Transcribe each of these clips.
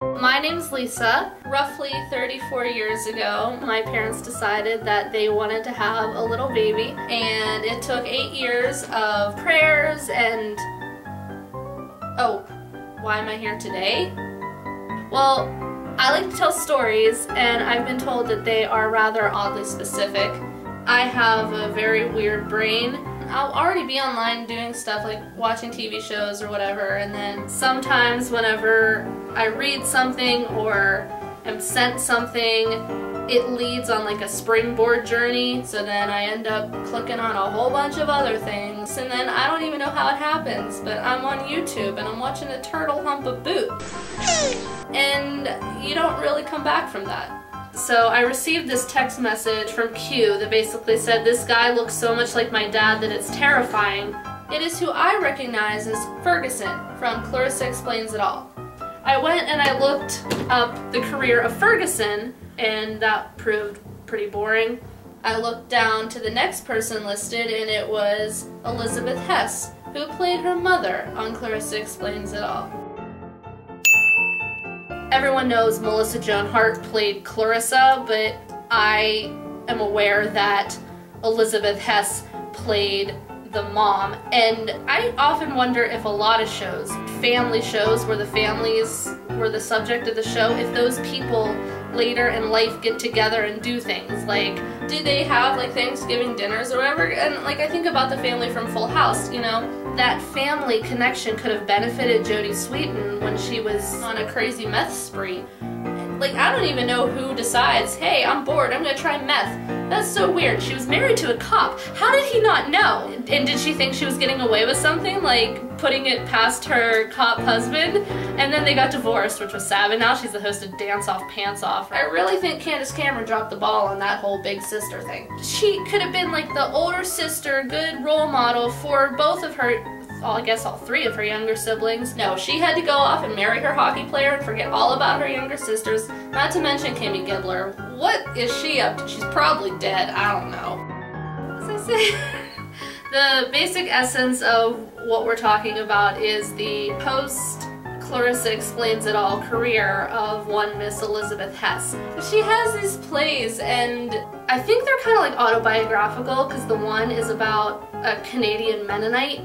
My name's Lisa. Roughly 34 years ago, my parents decided that they wanted to have a little baby, and it took 8 years of prayers and... Oh, why am I here today? Well, I like to tell stories, and I've been told that they are rather oddly specific. I have a very weird brain. I'll already be online doing stuff like watching TV shows or whatever, and then sometimes whenever I read something or am sent something, it leads on like a springboard journey, so then I end up clicking on a whole bunch of other things, and then I don't even know how it happens, but I'm on YouTube and I'm watching a turtle hump a boot. And you don't really come back from that. So I received this text message from Q that basically said, "This guy looks so much like my dad that it's terrifying." It is who I recognize as Ferguson from Clarissa Explains It All. I went and I looked up the career of Ferguson, and that proved pretty boring. I looked down to the next person listed, and it was Elizabeth Hess, who played her mother on Clarissa Explains It All. Everyone knows Melissa Joan Hart played Clarissa, but I am aware that Elizabeth Hess played the mom, and I often wonder if a lot of shows, family shows where the families were the subject of the show, if those people later in life get together and do things. Like, do they have like Thanksgiving dinners or whatever? And like, I think about the family from Full House, you know, that family connection could have benefited Jodie Sweetin when she was on a crazy meth spree. Like, I don't even know who decides, hey, I'm bored, I'm gonna try meth. That's so weird. She was married to a cop. How did he not know? And did she think she was getting away with something, like putting it past her cop husband? And then they got divorced, which was sad, and now she's the host of Dance Off Pants Off. I really think Candace Cameron dropped the ball on that whole big sister thing. She could have been like the older sister, good role model for both of her, I guess all three of her younger siblings. No, she had to go off and marry her hockey player and forget all about her younger sisters, not to mention Kimmy Gibbler. What is she up to? She's probably dead, I don't know. What was I saying? The basic essence of what we're talking about is the post Clarissa Explains It All career of one Miss Elizabeth Hess. She has these plays, and I think they're kind of like autobiographical, because the one is about a Canadian Mennonite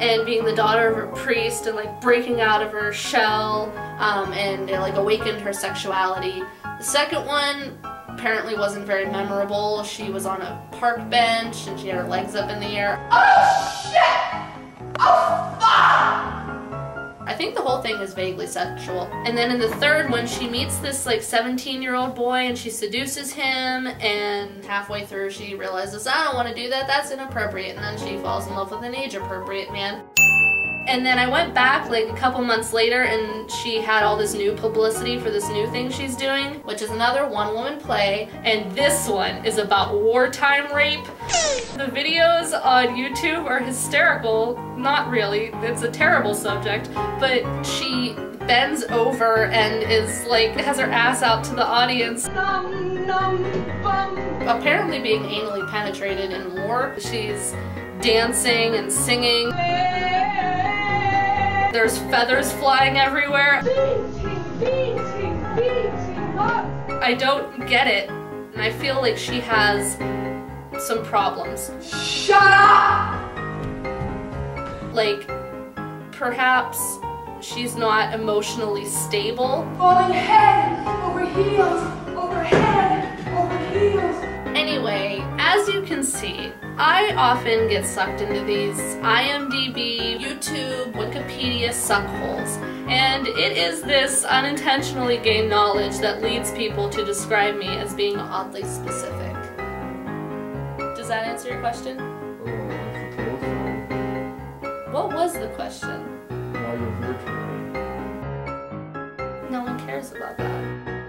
and being the daughter of a priest and like breaking out of her shell, and it like awakened her sexuality. The second one apparently wasn't very memorable. She was on a park bench and she had her legs up in the air. Oh shit! Oh fuck! I think the whole thing is vaguely sexual. And then in the third one, she meets this like 17-year-old boy and she seduces him, and halfway through she realizes, I don't want to do that, that's inappropriate, and then she falls in love with an age-appropriate man. And then I went back like a couple months later and she had all this new publicity for this new thing she's doing, which is another one-woman play, and this one is about wartime rape. The videos on YouTube are hysterical. Not really, it's a terrible subject, but she bends over and is like, has her ass out to the audience. Apparently being anally penetrated in war. She's dancing and singing. There's feathers flying everywhere. I don't get it, and I feel like she has some problems. Shut up! Like, perhaps she's not emotionally stable. Falling head over heels, over head, over heels. Anyway, as you can see, I often get sucked into these IMDb, YouTube, Wikipedia suckholes, and it is this unintentionally gained knowledge that leads people to describe me as being oddly specific. Does that answer your question? I suppose so. What was the question? Why you're here tonight? No one cares about that.